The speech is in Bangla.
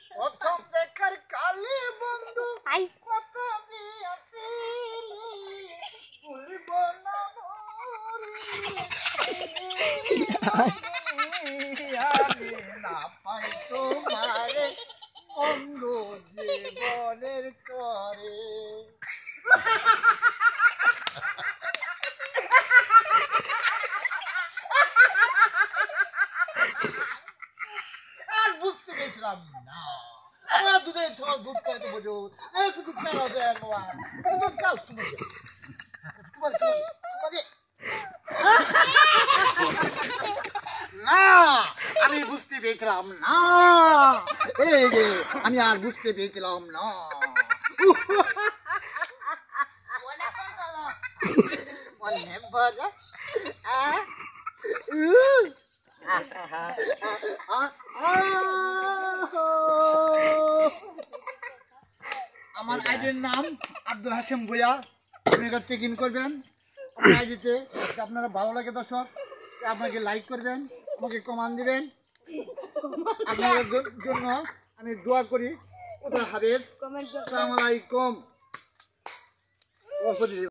প্রথম দেখার কালে বন্ধু কত দিয়েছিলি ভুলব না আমি না পাই তোমারে বন্ধু জীবনের তরে। আর বুঝতে পেরেছিলাম না আমরা দুধের তোমার দুধ খাইতে বোঝো দুধ খাওয়া যায় তোমার দুধ খাও তোমার না আমি বুঝতে পেরেছিলাম না এই রে আমি আর বুঝতে পেরেছিলাম না আমার আইডির নাম আব্দুল হাশেম ভুঁইয়া। আপনি এটা চেক ইন করবেন আমার আইডিতে। আপনারা ভালো লাগে দর্শক আপনাকে লাইক করবেন, আমাকে কমান দিবেন। আপনাদের জন্য আমি দোয়া করি। ওটা হাফেজ, আসসালামু আলাইকুম।